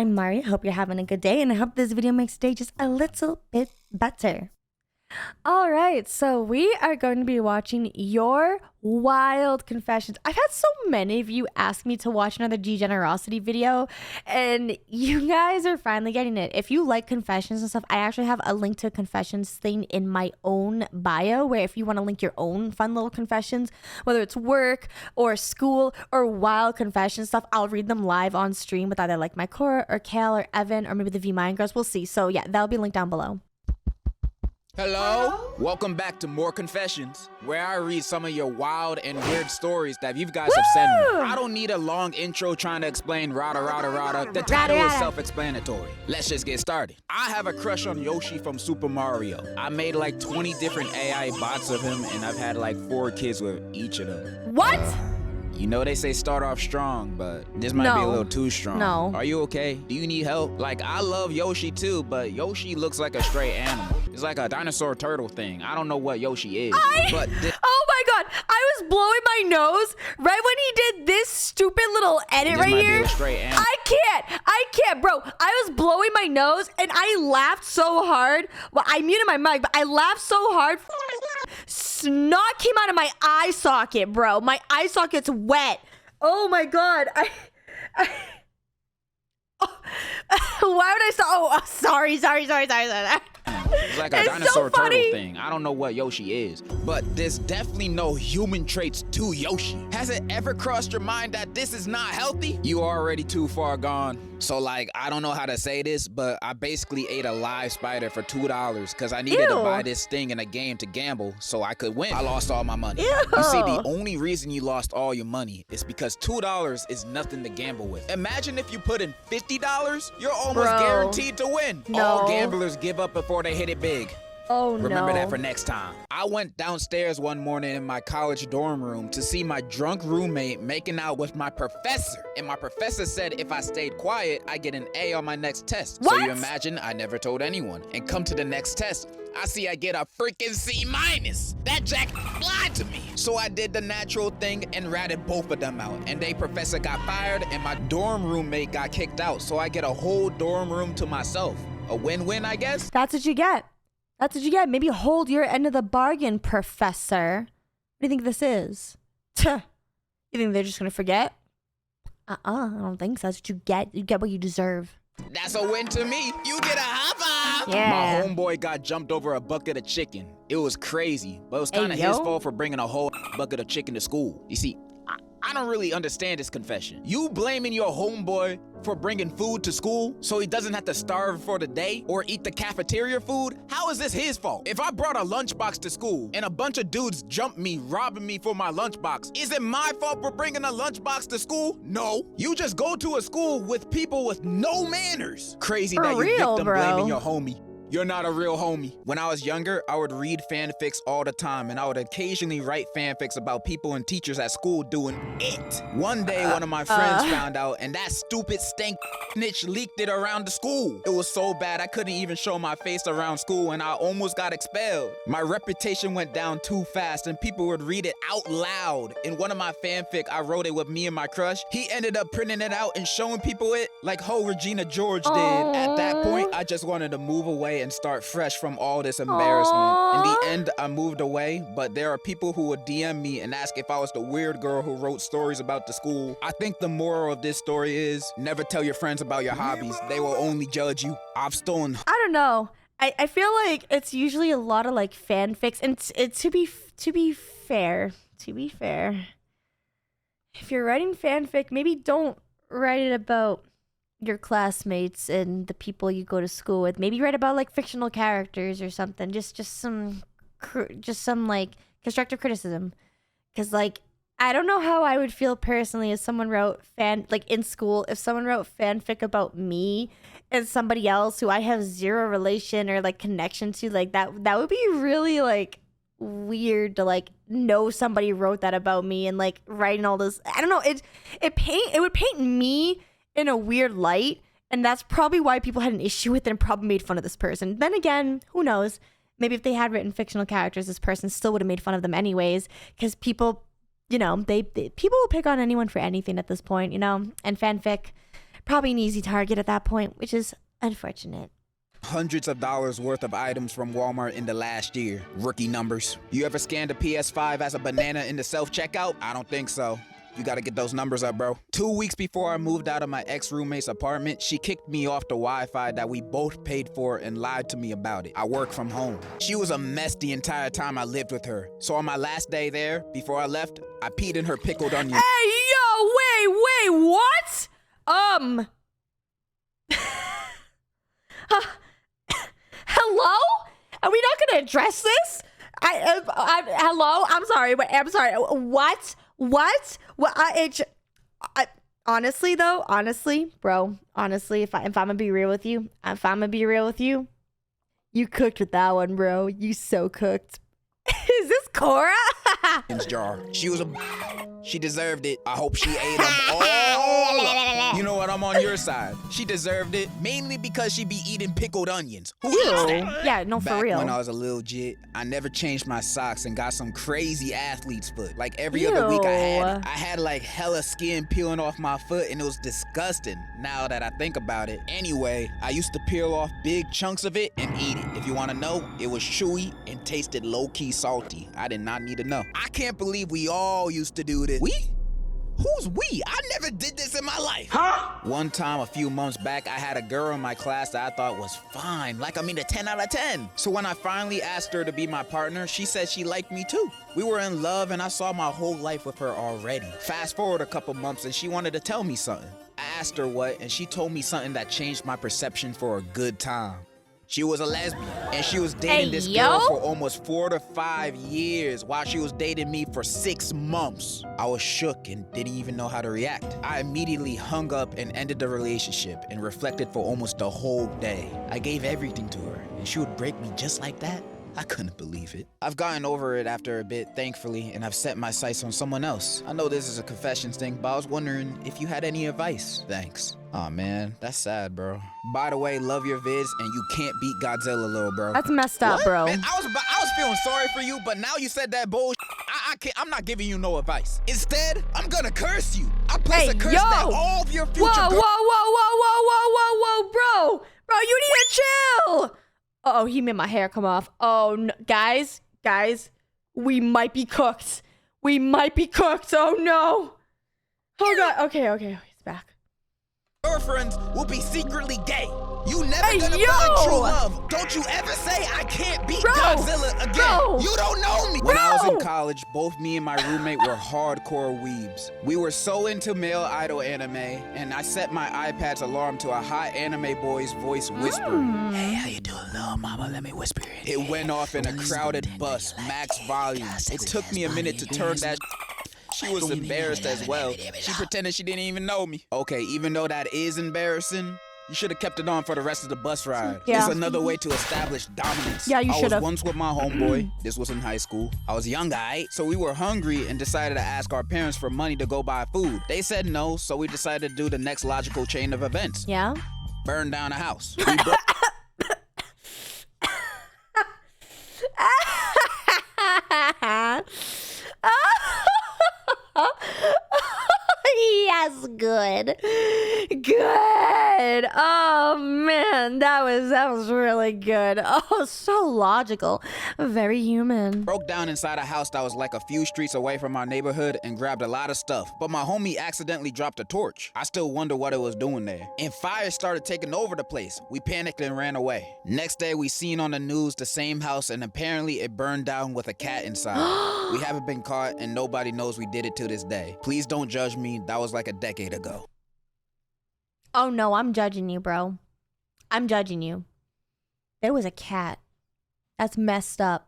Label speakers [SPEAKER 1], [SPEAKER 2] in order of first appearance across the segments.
[SPEAKER 1] I'm Mari. I hope you're having a good day, and I hope this video makes your day just a little bit better. All right, so we are going to be watching your wild confessions. I've had so many of you ask me to watch another Degenerocity video, and you guys are finally getting it. If you like confessions and stuff, I actually have a link to a confessions thing in my own bio, where if you want to link your own fun little confessions, whether it's work or school or wild confession stuff, I'll read them live on stream with either like my Cora or Kale or Evan or maybe the V Mind Girls. We'll see. So yeah, that'll be linked down below.
[SPEAKER 2] Hello? Welcome back to More Confessions, where I read some of your wild and weird stories that you guys have sent me. I don't need a long intro trying to explain rada. The title is self-explanatory. Let's just get started. I have a crush on Yoshi from Super Mario. I made like 20 different AI bots of him, and I've had like 4 kids with each of them.
[SPEAKER 1] What?
[SPEAKER 2] You know they say start off strong, but this might be a little too strong.
[SPEAKER 1] No.
[SPEAKER 2] Are you okay? Do you need help? Like, I love Yoshi too, but Yoshi looks like a stray animal. It's like a dinosaur turtle thing. I don't know what Yoshi is.
[SPEAKER 1] Oh my god, I was blowing my nose right when he did this stupid little edit right here. I can't, bro. I was blowing my nose and I laughed so hard. Well, I muted my mic, but I laughed so hard. Snot came out of my eye socket, bro. My eye socket's wet. Oh my god. Why would I stop? Oh, sorry.
[SPEAKER 2] It's like a dinosaur turtle thing. I don't know what Yoshi is, but there's definitely no human traits to Yoshi. Has it ever crossed your mind that this is not healthy? You are already too far gone. So like, I don't know how to say this, but I basically ate a live spider for $2 because I needed to buy this thing in a game to gamble so I could win. I lost all my money. You see, the only reason you lost all your money is because $2 is nothing to gamble with. Imagine if you put in $50, you're almost guaranteed to win. All gamblers give up before they hit it big.
[SPEAKER 1] Oh,
[SPEAKER 2] Remember that for next time. I went downstairs one morning in my college dorm room to see my drunk roommate making out with my professor. And my professor said if I stayed quiet, I get an A on my next test.
[SPEAKER 1] What?
[SPEAKER 2] So you imagine I never told anyone. And come to the next test, I see I get a freaking C-. That jack lied to me. So I did the natural thing and ratted both of them out. And the professor got fired and my dorm roommate got kicked out. So I get a whole dorm room to myself. A win-win, I guess?
[SPEAKER 1] That's what you get. That's what you get. Maybe hold your end of the bargain, professor. What do you think this is? You think they're just going to forget? I don't think so. That's what you get. You get what you deserve.
[SPEAKER 2] That's a win to me. You get a high five.
[SPEAKER 1] Yeah.
[SPEAKER 2] My homeboy got jumped over a bucket of chicken. It was crazy, but it was kind of his fault for bringing a whole bucket of chicken to school. You see, I don't really understand this confession. You blaming your homeboy for bringing food to school so he doesn't have to starve for the day or eat the cafeteria food? How is this his fault? If I brought a lunchbox to school and a bunch of dudes jumped me, robbing me for my lunchbox, is it my fault for bringing a lunchbox to school? No. You just go to a school with people with no manners. Crazy that you victim blaming your homie. You're not a real homie. When I was younger, I would read fanfics all the time, and I would occasionally write fanfics about people and teachers at school doing it. One day, one of my friends found out, and that stupid stank snitch leaked it around the school. It was so bad, I couldn't even show my face around school, and I almost got expelled. My reputation went down too fast, and people would read it out loud. In one of my fanfic, I wrote it with me and my crush. He ended up printing it out and showing people it like how Regina George did. At that point, I just wanted to move away and start fresh from all this embarrassment. In the end, I moved away, but there are people who would DM me and ask if I was the weird girl who wrote stories about the school. I think the moral of this story is never tell your friends about your hobbies. They will only judge you. I've stolen.
[SPEAKER 1] I don't know. I feel like it's usually a lot of like fanfics, and to be fair, if you're writing fanfic, maybe don't write it about your classmates and the people you go to school with. Maybe write about like fictional characters or something. Just some like constructive criticism. Because like, I don't know how I would feel personally if someone wrote in school, if someone wrote fanfic about me and somebody else who I have zero relation or like connection to, like that would be really like weird to like know somebody wrote that about me and like writing all this. I don't know. It would paint me in a weird light, and that's probably why people had an issue with it and probably made fun of this person. Then again, who knows? Maybe if they had written fictional characters, this person still would have made fun of them anyways, because people, you know, people will pick on anyone for anything at this point, you know. And fanfic probably an easy target at that point, which is unfortunate.
[SPEAKER 2] Hundreds of dollars worth of items from Walmart in the last year. Rookie numbers. You ever scanned a PS5 as a banana in the self-checkout? I don't think so. You gotta get those numbers up, bro. 2 weeks before I moved out of my ex-roommate's apartment, she kicked me off the Wi-Fi that we both paid for and lied to me about it. I work from home. She was a mess the entire time I lived with her. So on my last day there, before I left, I peed in her pickled onion.
[SPEAKER 1] Hey, yo, wait, what? Hello? Are we not gonna address this? Hello? I'm sorry. What? Honestly, bro, if I'm gonna be real with you, you cooked with that one, bro. You so cooked. Is this Cora?
[SPEAKER 2] Jar. She was she deserved it. I hope she ate them all. You know what? I'm on your side. She deserved it, mainly because she be eating pickled onions. Who eats that?
[SPEAKER 1] Yeah, no, for real.
[SPEAKER 2] When I was a little jit, I never changed my socks and got some crazy athlete's foot. Like every other week I had like hella skin peeling off my foot and it was disgusting now that I think about it. Anyway, I used to peel off big chunks of it and eat it. If you want to know, it was chewy and tasted low-key salty. I did not need to know. I can't believe we all used to do this. We? Who's we? I never did this in my life. Huh? One time a few months back, I had a girl in my class that I thought was fine. Like, I mean, a 10 out of 10. So when I finally asked her to be my partner, she said she liked me too. We were in love and I saw my whole life with her already. Fast forward a couple months and she wanted to tell me something. I asked her what, and she told me something that changed my perception for a good time. She was a lesbian, and she was dating this girl for almost 4 to 5 years while she was dating me for 6 months. I was shook and didn't even know how to react. I immediately hung up and ended the relationship and reflected for almost the whole day. I gave everything to her, and she would break me just like that? I couldn't believe it. I've gotten over it after a bit, thankfully, and I've set my sights on someone else. I know this is a confessions thing, but I was wondering if you had any advice. Thanks. Aw, man, that's sad, bro. By the way, love your vids, and you can't beat Godzilla, little bro.
[SPEAKER 1] That's messed up, bro.
[SPEAKER 2] Man, I was feeling sorry for you, but now you said that bullshit. I'm not giving you no advice. Instead, I'm gonna curse you. I place a curse that all of your future
[SPEAKER 1] whoa, bro, you need to chill. Uh-oh, he made my hair come off. Oh, no. Guys, we might be cooked. Oh, no. Oh, God. Okay, he's back.
[SPEAKER 2] Girlfriends will be secretly gay. You never gonna find true love. Don't you ever say I can't beat Godzilla again. You don't know me. When I was in college, both me and my roommate were hardcore weebs. We were so into male idol anime, and I set my iPad's alarm to a hot anime boy's voice whispering. Hey, how you doing, little mama? Let me whisper it. It went off in a crowded bus, max volume. It took me a minute to turn that. She was embarrassed as well. She pretended she didn't even know me. Okay, even though that is embarrassing, you should have kept it on for the rest of the bus ride. Yeah. It's another way to establish dominance.
[SPEAKER 1] Yeah, you should have.
[SPEAKER 2] I was once with my homeboy. This was in high school. I was young, so we were hungry and decided to ask our parents for money to go buy food. They said no, so we decided to do the next logical chain of events.
[SPEAKER 1] Yeah?
[SPEAKER 2] Burn down a house.
[SPEAKER 1] Yes, good. Oh man, that was really good. Oh, so logical, very human.
[SPEAKER 2] Broke down inside a house that was like a few streets away from our neighborhood and grabbed a lot of stuff, but my homie accidentally dropped a torch. I still wonder what it was doing there. And fire started taking over the place. We panicked and ran away. Next day, we seen on the news the same house, and apparently it burned down with a cat inside. We haven't been caught, and nobody knows we did it to this day. Please don't judge me. That was like a decade ago.
[SPEAKER 1] Oh no, I'm judging you, bro. I'm judging you. There was a cat. That's messed up.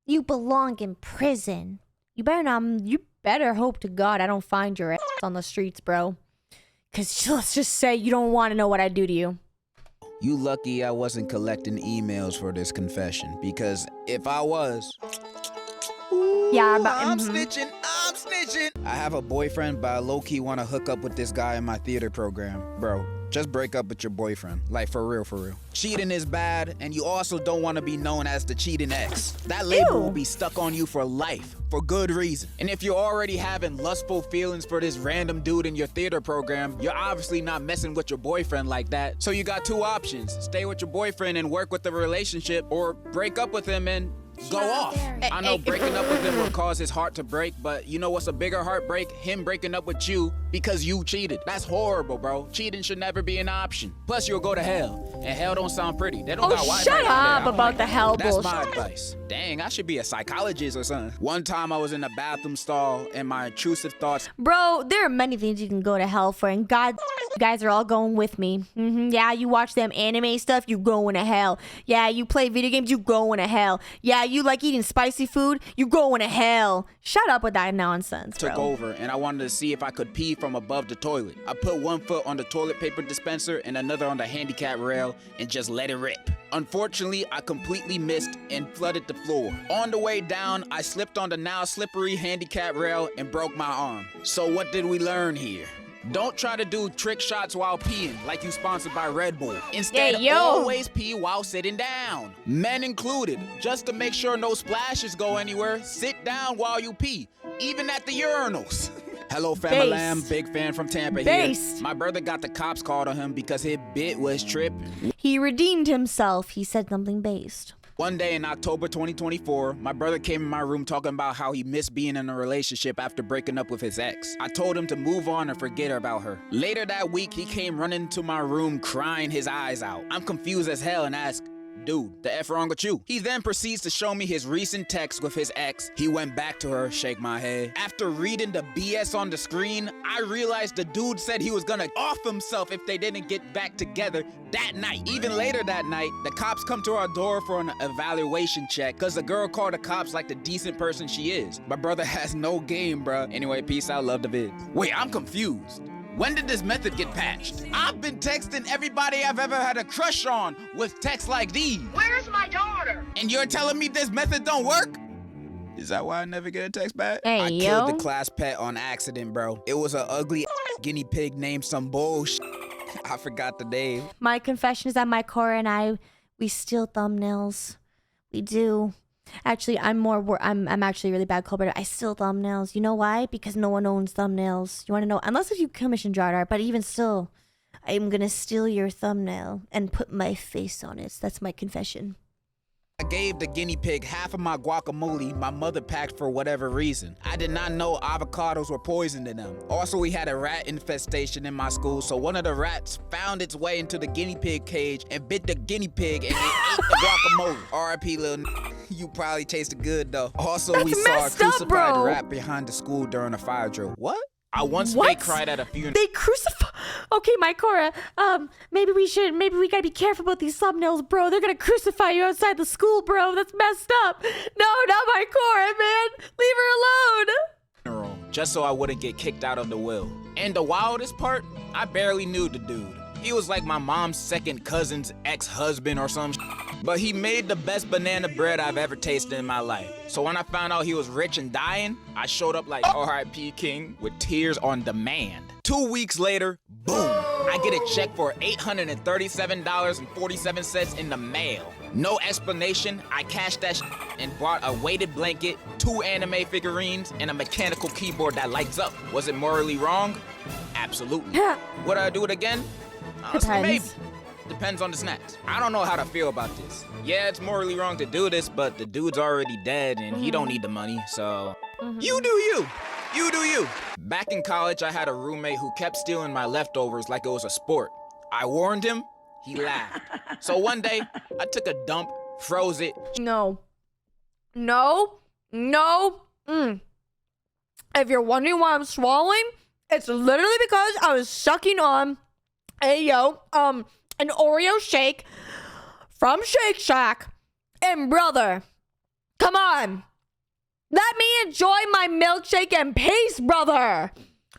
[SPEAKER 1] You belong in prison. You better hope to God I don't find your ass on the streets, bro. Cause let's just say you don't want to know what I do to you.
[SPEAKER 2] You lucky I wasn't collecting emails for this confession, because if I was...
[SPEAKER 1] Yeah,
[SPEAKER 2] I'm snitching. I have a boyfriend, but I low-key want to hook up with this guy in my theater program. Bro, Just break up with your boyfriend. Like, for real, for real. Cheating is bad, and you also don't want to be known as the cheating ex. That label will be stuck on you for life, for good reason. And if you're already having lustful feelings for this random dude in your theater program, you're obviously not messing with your boyfriend like that. So you got two options. Stay with your boyfriend and work with the relationship, or break up with him and go off. I know breaking up with him will cause his heart to break, but you know what's a bigger heartbreak? Him breaking up with you because you cheated. That's horrible, bro. Cheating should never be an option. Plus, you'll go to hell, and hell don't sound pretty. They don't got Wi-Fi
[SPEAKER 1] shut
[SPEAKER 2] out there.
[SPEAKER 1] up about the hell bullshit.
[SPEAKER 2] That's my advice. Dang, I should be a psychologist or something. One time I was in a bathroom stall, and my intrusive thoughts.
[SPEAKER 1] Bro, there are many things you can go to hell for, and God, you guys are all going with me. Yeah, you watch them anime stuff, you going to hell. Yeah, you play video games, you going to hell. Yeah, you like eating spicy food, you going to hell. Shut up with that nonsense, bro.
[SPEAKER 2] Took over, and I wanted to see if I could pee from above the toilet. I put one foot on the toilet paper dispenser and another on the handicap rail and just let it rip. Unfortunately, I completely missed and flooded the floor. On the way down, I slipped on the now slippery handicap rail and broke my arm. So what did we learn here? Don't try to do trick shots while peeing like you sponsored by Red Bull. Instead, always pee while sitting down. Men included. Just to make sure no splashes go anywhere, sit down while you pee, even at the urinals. Hello, family lamb. Big fan from Tampa here. My brother got the cops called on him because his bit was tripping.
[SPEAKER 1] He redeemed himself. He said something based.
[SPEAKER 2] One day in October 2024, my brother came in my room talking about how he missed being in a relationship after breaking up with his ex. I told him to move on and forget about her. Later that week, he came running into my room crying his eyes out. I'm confused as hell and asked, dude, the F wrong with you? He then proceeds to show me his recent text with his ex. He went back to her, shake my head. After reading the BS on the screen, I realized the dude said he was gonna off himself if they didn't get back together that night. Even later that night, the cops come to our door for an evaluation check because the girl called the cops like the decent person she is. My brother has no game, bruh. Anyway, peace out, love the vid. Wait, I'm confused. When did this method get patched? I've been texting everybody I've ever had a crush on with texts like these.
[SPEAKER 3] Where's my daughter?
[SPEAKER 2] And you're telling me this method don't work? Is that why I never get a text back?
[SPEAKER 1] Hey,
[SPEAKER 2] I killed the class pet on accident, bro. It was an ugly guinea pig named some bullshit. I forgot the name.
[SPEAKER 1] My confession is that my Cora and I, we steal thumbnails. We do. Actually, I'm actually a really bad culprit. I steal thumbnails. You know why? Because no one owns thumbnails. You want to know? Unless if you commission jar art, but even still, I'm gonna steal your thumbnail and put my face on it. That's my confession.
[SPEAKER 2] I gave the guinea pig half of my guacamole my mother packed for whatever reason. I did not know avocados were poisoned in them. Also, we had a rat infestation in my school, so one of the rats found its way into the guinea pig cage and bit the guinea pig and it ate the guacamole. R.I.P. little you probably tasted good though. Also, we saw a crucified rat behind the school during a fire drill. What? I once fake cried at a funeral.
[SPEAKER 1] They crucify. Okay, my Cora. Maybe we gotta be careful about these thumbnails, bro. They're gonna crucify you outside the school, bro. That's messed up. No, not my Cora, man. Leave her alone.
[SPEAKER 2] Just so I wouldn't get kicked out of the will. And the wildest part, I barely knew the dude. He was like my mom's second cousin's ex-husband or some but he made the best banana bread I've ever tasted in my life. So when I found out he was rich and dying, I showed up like R.I.P. King with tears on demand. 2 weeks later, boom, I get a check for $837.47 in the mail. No explanation, I cashed that and bought a weighted blanket, 2 anime figurines, and a mechanical keyboard that lights up. Was it morally wrong? Absolutely. Would I do it again? Maybe. Depends on the snacks. I don't know how to feel about this. Yeah, it's morally wrong to do this, but the dude's already dead and he don't need the money, so... You do you. You do you. Back in college, I had a roommate who kept stealing my leftovers like it was a sport. I warned him, he laughed. So one day, I took a dump, froze it.
[SPEAKER 1] No. If you're wondering why I'm swallowing, it's literally because I was sucking on an Oreo shake from Shake Shack. And brother, come on. Let me enjoy my milkshake and peace, brother.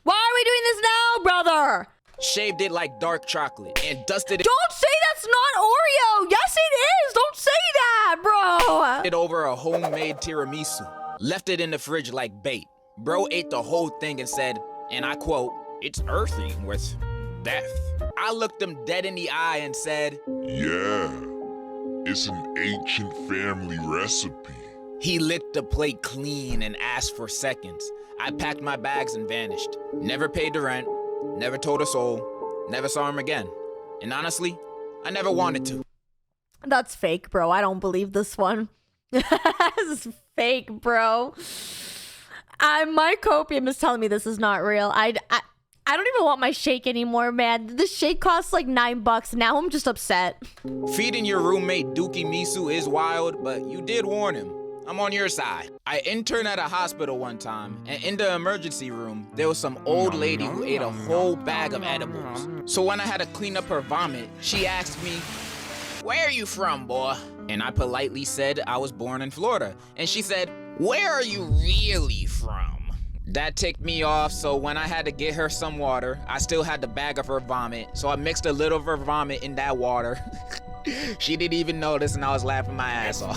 [SPEAKER 1] Why are we doing this now, brother?
[SPEAKER 2] Shaved it like dark chocolate and dusted it.
[SPEAKER 1] Don't say that's not Oreo. Yes, it is. Don't say that, bro.
[SPEAKER 2] It over a homemade tiramisu. Left it in the fridge like bait. Bro ate the whole thing and said, and I quote, "It's earthy with death. I looked him dead in the eye and said,
[SPEAKER 3] Yeah, it's an ancient family recipe.
[SPEAKER 2] He licked the plate clean and asked for seconds. I packed my bags and vanished. Never paid the rent, never told a soul, never saw him again. And honestly, I never wanted to.
[SPEAKER 1] That's fake, bro. I don't believe this one. This is fake, bro. My copium is telling me this is not real. I don't even want my shake anymore, man. The shake costs like $9. Now I'm just upset.
[SPEAKER 2] Feeding your roommate Dookie Misu is wild, but you did warn him. I'm on your side. I interned at a hospital one time, and in the emergency room, there was some old lady who ate a whole bag of edibles. So when I had to clean up her vomit, she asked me, "Where are you from, boy?" And I politely said I was born in Florida. And she said, "Where are you really from?" That ticked me off, so when I had to get her some water, I still had the bag of her vomit, so I mixed a little of her vomit in that water. She didn't even notice, and I was laughing my ass off.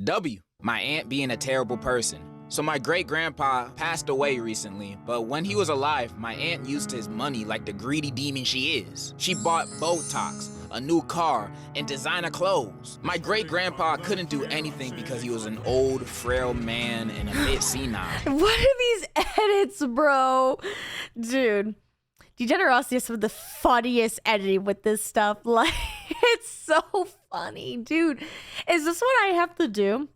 [SPEAKER 2] W, my aunt being a terrible person. So my great-grandpa passed away recently, but when he was alive, my aunt used his money like the greedy demon she is. She bought Botox, a new car, and designer clothes. My great-grandpa couldn't do anything because he was an old, frail man and a bit senile.
[SPEAKER 1] What are these edits, bro? Dude. Degenerocity is some of the funniest editing with this stuff. Like, it's so funny. Dude, is this what I have to do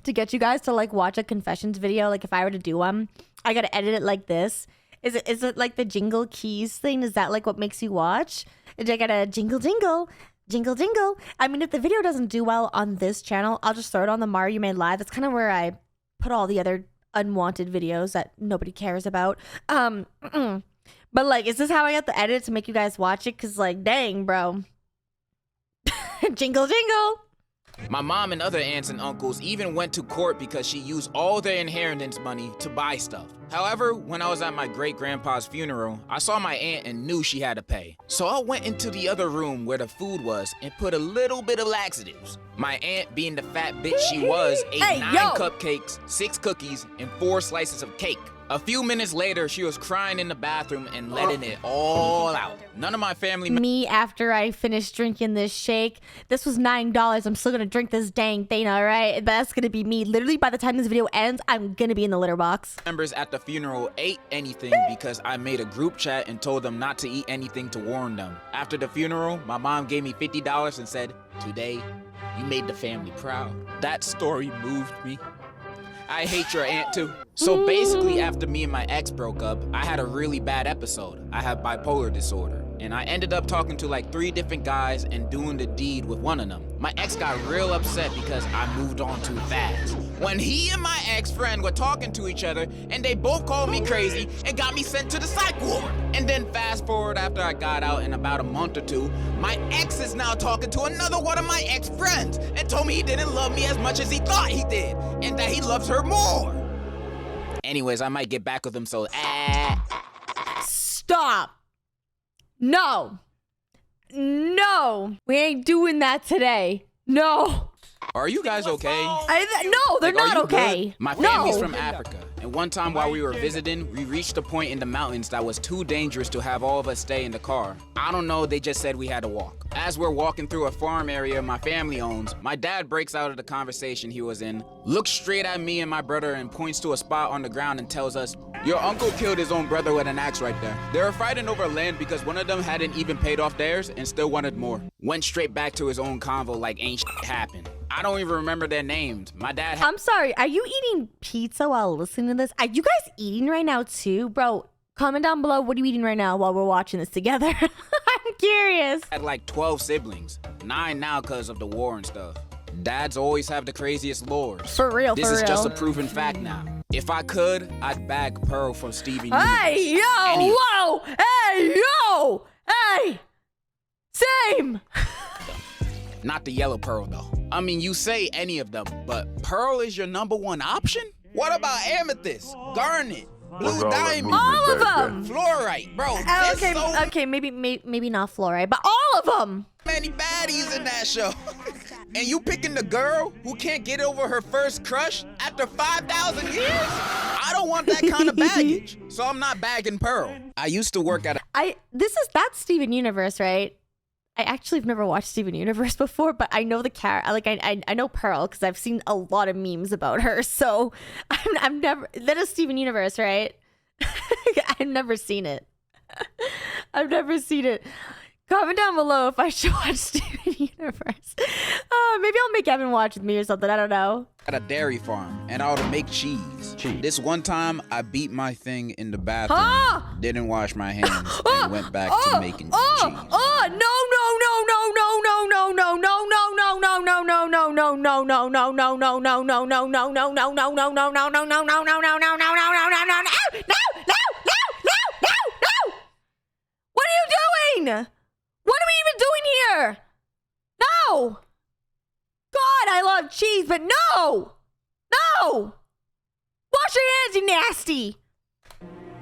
[SPEAKER 1] to get you guys to like watch a confessions video? Like if I were to do one, I gotta edit it like this. Is it like the jingle keys thing? Is that like what makes you watch? I gotta jingle jingle, jingle jingle. I mean, if the video doesn't do well on this channel, I'll just throw it on the Mario Made Live. That's kind of where I put all the other unwanted videos that nobody cares about. But like, is this how I have to edit to make you guys watch it? Cause like, dang, bro. Jingle jingle.
[SPEAKER 2] My mom and other aunts and uncles even went to court because she used all their inheritance money to buy stuff. However, when I was at my great-grandpa's funeral, I saw my aunt and knew she had to pay. So I went into the other room where the food was and put a little bit of laxatives. My aunt, being the fat bitch she was, ate 9 cupcakes, 6 cookies, and 4 slices of cake. A few minutes later, she was crying in the bathroom and letting it all out. None of my family...
[SPEAKER 1] Me, after I finished drinking this shake, this was $9. I'm still gonna drink this dang thing, all right? That's gonna be me. Literally, by the time this video ends, I'm gonna be in the litter box.
[SPEAKER 2] Members at the funeral ate anything because I made a group chat and told them not to eat anything to warn them. After the funeral, my mom gave me $50 and said, "Today, you made the family proud." That story moved me. I hate your aunt too. So basically, after me and my ex broke up, I had a really bad episode. I have bipolar disorder, and I ended up talking to like 3 different guys and doing the deed with one of them. My ex got real upset because I moved on too fast. When he and my ex-friend were talking to each other, and they both called me crazy and got me sent to the psych ward. And then fast forward after I got out in about a month or 2, my ex is now talking to another one of my ex-friends and told me he didn't love me as much as he thought he did, and that he loves her more. Anyways, I might get back with him, so
[SPEAKER 1] Stop. No. No. We ain't doing that today. No.
[SPEAKER 2] Are you guys okay?
[SPEAKER 1] No, they're not okay.
[SPEAKER 2] Good? My family's from Africa, and one time while we were visiting, we reached a point in the mountains that was too dangerous to have all of us stay in the car. I don't know, they just said we had to walk. As we're walking through a farm area my family owns, my dad breaks out of the conversation he was in, looks straight at me and my brother and points to a spot on the ground and tells us, "Your uncle killed his own brother with an axe right there." They were fighting over land because one of them hadn't even paid off theirs and still wanted more. Went straight back to his own convo like ain't shit happened. I don't even remember their names. My dad
[SPEAKER 1] I'm sorry, are you eating pizza while listening to this? Are you guys eating right now too? Bro, comment down below, what are you eating right now while we're watching this together? I'm curious.
[SPEAKER 2] Had like 12 siblings. 9 now because of the war and stuff. Dads always have the craziest lores.
[SPEAKER 1] For real,
[SPEAKER 2] This is just a proven fact now. If I could, I'd bag Pearl from Steven Universe.
[SPEAKER 1] Hey, yo, whoa! Hey, yo! Hey! Same!
[SPEAKER 2] Not the yellow Pearl though. I mean, you say any of them, but Pearl is your #1 option? What about Amethyst, Garnet, Blue Diamond?
[SPEAKER 1] All of them!
[SPEAKER 2] Fluorite, bro.
[SPEAKER 1] Okay, maybe not fluorite, but all of them!
[SPEAKER 2] Many baddies in that show. And you picking the girl who can't get over her first crush after 5,000 years? I don't want that kind of baggage, so I'm not bagging Pearl. I used to work at a
[SPEAKER 1] That's Steven Universe, right? I actually have never watched Steven Universe before, but I know the character. Like I know Pearl because I've seen a lot of memes about her. So I'm never. That is Steven Universe, right? I've never seen it. I've never seen it. Comment down below if I should watch Steven Universe. Maybe I'll make Evan watch with me or something. I don't know.
[SPEAKER 2] At a dairy farm, and I would make cheese. This one time, I beat my thing in the bathroom, didn't wash my hands, and went back to making cheese.
[SPEAKER 1] What are you doing? What are we even doing here? No! God, I love cheese, but no! No! Wash your hands, you nasty!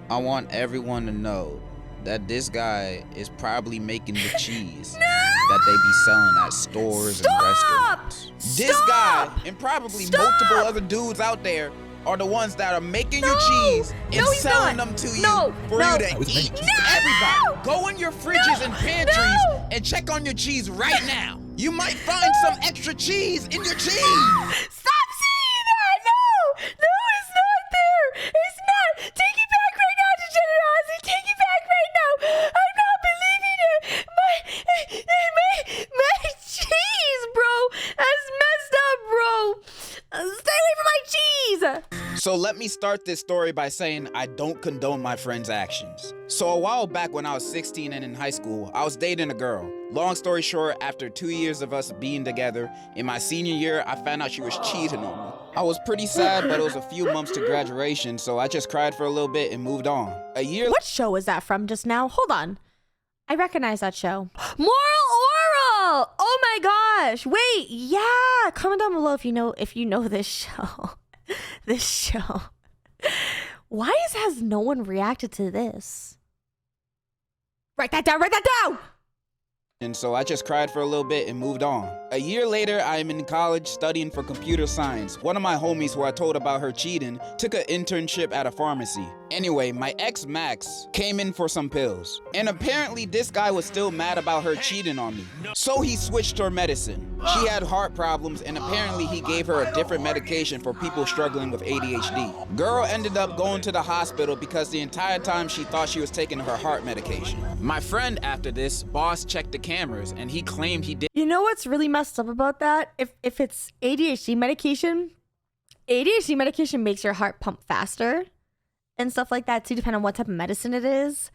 [SPEAKER 2] I want everyone to know that this guy is probably making the cheese that they be selling at stores and restaurants. This guy, and probably multiple other dudes out there, are the ones that are making your cheese and selling them to you for you to eat. Everybody, go in your fridges and pantries and check on your cheese right now. You might find some extra cheese in your cheese.
[SPEAKER 1] Stop saying that! No! No, it's not there! It's not! Take it back right now, Degenerocity! Take it back right now! I'm not believing it! My cheese, bro! That's messed up, bro! Stay away from my cheese!
[SPEAKER 2] So let me start this story by saying I don't condone my friend's actions. So a while back when I was 16 and in high school, I was dating a girl. Long story short, after 2 years of us being together, in my senior year, I found out she was cheating on me. I was pretty sad, but it was a few months to graduation, so I just cried for a little bit and moved on. A year.
[SPEAKER 1] What show was that from just now? Hold on. I recognize that show. Moral Oral! Oh my gosh! Wait, yeah! Comment down below if you know this show. This show. Why has no one reacted to this? Write that down! Write that down!
[SPEAKER 2] And so I just cried for a little bit and moved on. A year later, I am in college studying for computer science. One of my homies who I told about her cheating took an internship at a pharmacy. Anyway, my ex Max came in for some pills. And apparently this guy was still mad about her cheating on me. So he switched her medicine. She had heart problems and apparently he gave her a different medication for people struggling with ADHD. Girl ended up going to the hospital because the entire time she thought she was taking her heart medication. My friend after this, boss checked the cameras and he claimed he did.
[SPEAKER 1] You know what's really messed up about that? If it's ADHD medication makes your heart pump faster and stuff like that too, depending on what type of medicine it is.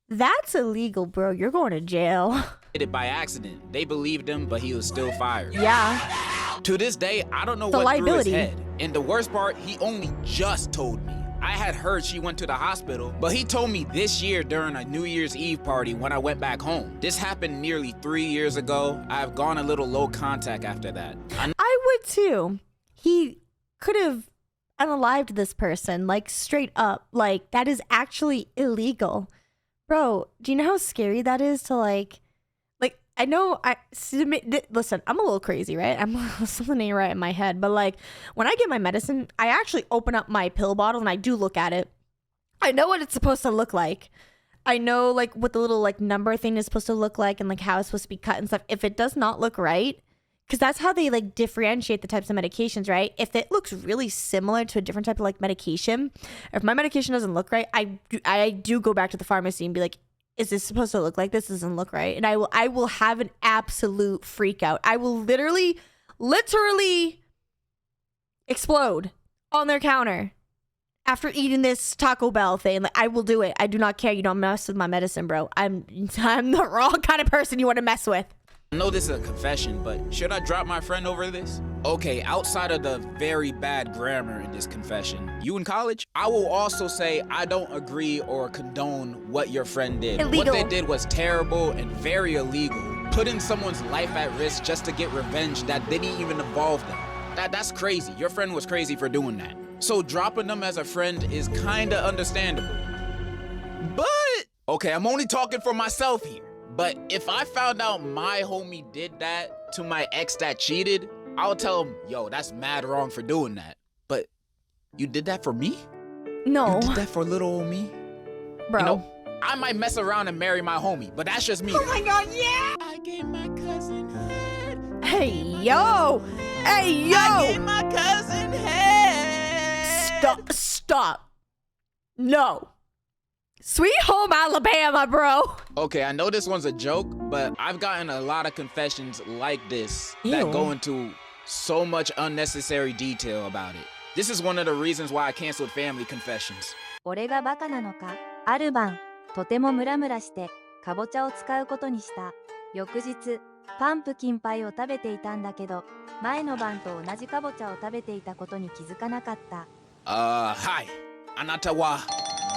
[SPEAKER 1] That's illegal, bro. You're going to jail.
[SPEAKER 2] Did it by accident. They believed him, but he was still fired.
[SPEAKER 1] Yeah.
[SPEAKER 2] To this day, I don't know what through his head. And the worst part, he only just told me. I had heard she went to the hospital, but he told me this year during a New Year's Eve party when I went back home. This happened nearly 3 years ago. I've gone a little low contact after that.
[SPEAKER 1] I would too. He could have unalived this person, like straight up. Like, that is actually illegal. Bro, do you know how scary that is to I know listen, I'm a little crazy, right? Something ain't right in my head, but like when I get my medicine, I actually open up my pill bottle and I do look at it. I know what it's supposed to look like. I know like what the little like number thing is supposed to look like and like how it's supposed to be cut and stuff. If it does not look right, because that's how they like differentiate the types of medications, right? If it looks really similar to a different type of like medication, or if my medication doesn't look right, I do go back to the pharmacy and be like, is this supposed to look like this? Doesn't look right. And I will have an absolute freak out. I will literally explode on their counter after eating this Taco Bell thing. Like, I will do it. I do not care. You don't mess with my medicine, bro. I'm the wrong kind of person you want to mess with.
[SPEAKER 2] I know this is a confession, but should I drop my friend over this? Okay, outside of the very bad grammar in this confession, you in college? I will also say I don't agree or condone what your friend did.
[SPEAKER 1] Illegal.
[SPEAKER 2] What they did was terrible and very illegal. Putting someone's life at risk just to get revenge that didn't even involve them. That's crazy. Your friend was crazy for doing that. So dropping them as a friend is kinda understandable. But, okay, I'm only talking for myself here. But if I found out my homie did that to my ex that cheated, I'll tell him, yo, that's mad wrong for doing that. But you did that for me?
[SPEAKER 1] No.
[SPEAKER 2] You did that for little old me?
[SPEAKER 1] Bro.
[SPEAKER 2] You know, I might mess around and marry my homie, but that's just me.
[SPEAKER 4] Oh my god, yeah!
[SPEAKER 2] I gave my cousin head.
[SPEAKER 1] Hey, yo! Hey, yo!
[SPEAKER 2] I gave my cousin head.
[SPEAKER 1] Stop. No. Sweet home Alabama, bro.
[SPEAKER 2] Okay, I know this one's a joke, but I've gotten a lot of confessions like this that
[SPEAKER 1] Ew.
[SPEAKER 2] go into so much unnecessary detail about it. This is one of the reasons why I canceled family confessions.
[SPEAKER 5] 俺がバカなのか。ある晩、とてもムラムラして、かぼちゃを使うことにした。翌日、パンプキンパイを食べていたんだけど、前の晩と同じかぼちゃを食べていたことに気づかなかった。
[SPEAKER 2] Hi. Anata wa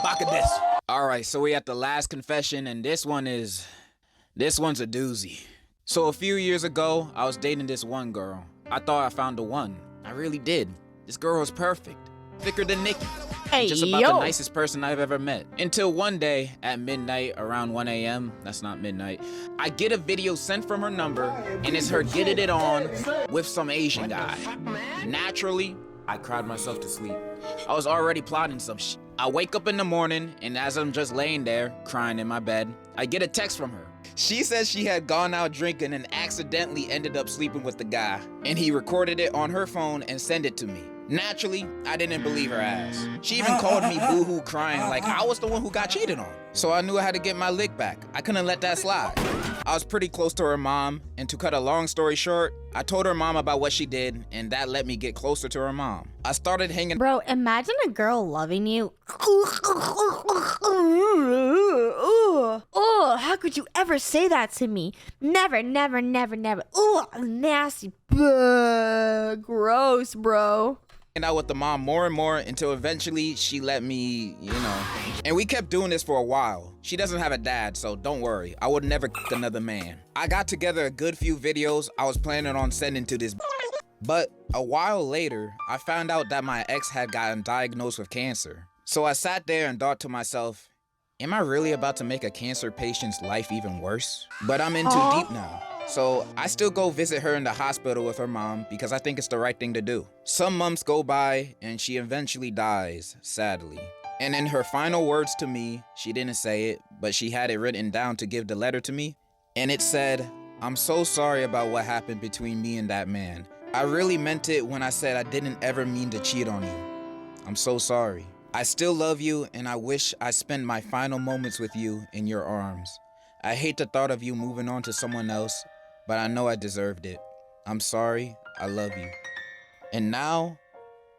[SPEAKER 2] baka desu. Alright, so we're at the last confession, and this one's a doozy. So a few years ago, I was dating this one girl. I thought I found the one. I really did. This girl was perfect. Thicker than Nikki.
[SPEAKER 1] Hey,
[SPEAKER 2] Just about
[SPEAKER 1] yo.
[SPEAKER 2] the nicest person I've ever met. Until one day, at midnight, around 1 a.m., that's not midnight, I get a video sent from her number, and it's her getting it on with some Asian guy. Naturally, I cried myself to sleep. I was already plotting some shit. I wake up in the morning, and as I'm just laying there, crying in my bed, I get a text from her. She says she had gone out drinking and accidentally ended up sleeping with the guy, and he recorded it on her phone and sent it to me. Naturally, I didn't believe her ass. She even called me boohoo crying like I was the one who got cheated on. So I knew I had to get my lick back. I couldn't let that slide. I was pretty close to her mom, and to cut a long story short, I told her mom about what she did, and that let me get closer to her mom. I started hanging.
[SPEAKER 1] Bro, imagine a girl loving you. Oh, how could you ever say that to me? Never, never, never, never. Oh, nasty. Gross, bro.
[SPEAKER 2] Out with the mom more and more until eventually she let me, And we kept doing this for a while. She doesn't have a dad, so don't worry. I would never another man. I got together a good few videos I was planning on sending to this. But a while later, I found out that my ex had gotten diagnosed with cancer. So I sat there and thought to myself, am I really about to make a cancer patient's life even worse? But I'm in too deep now. So I still go visit her in the hospital with her mom because I think it's the right thing to do. Some months go by and she eventually dies, sadly. And in her final words to me, she didn't say it, but she had it written down to give the letter to me. And it said, I'm so sorry about what happened between me and that man. I really meant it when I said I didn't ever mean to cheat on you. I'm so sorry. I still love you and I wish I spent my final moments with you in your arms. I hate the thought of you moving on to someone else, but I know I deserved it. I'm sorry, I love you. And now,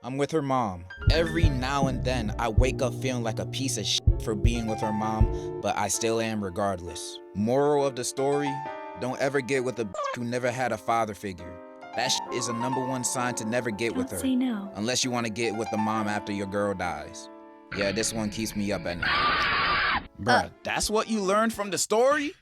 [SPEAKER 2] I'm with her mom. Every now and then, I wake up feeling like a piece of shit for being with her mom, but I still am regardless. Moral of the story, don't ever get with a who never had a father figure. That is a #1 sign to never get with her.
[SPEAKER 1] Say no.
[SPEAKER 2] Unless you want to get with the mom after your girl dies. Yeah, this one keeps me up at night. Bruh, that's what you learned from the story?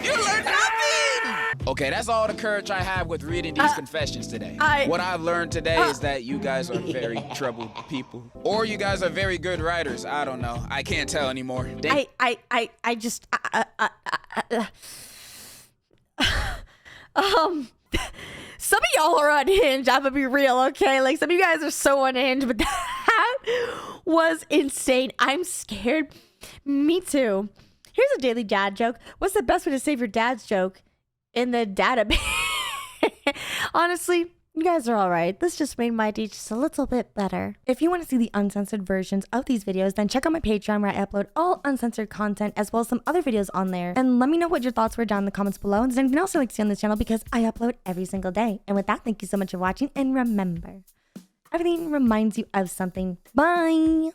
[SPEAKER 2] You learned nothing! Okay, that's all the courage I have with reading these confessions today. What I've learned today is that you guys are very troubled people. Or you guys are very good writers. I don't know. I can't tell anymore.
[SPEAKER 1] Some of y'all are unhinged, I'm gonna be real, okay? Like, some of you guys are so unhinged, but that was insane. I'm scared. Me too. Here's a daily dad joke. What's the best way to save your dad's joke in the database? Honestly, you guys are all right. This just made my day just a little bit better. If you want to see the uncensored versions of these videos, then check out my Patreon where I upload all uncensored content as well as some other videos on there. And let me know what your thoughts were down in the comments below. And there's anything else you'd like to see on this channel because I upload every single day. And with that, thank you so much for watching. And remember, everything reminds you of something. Bye!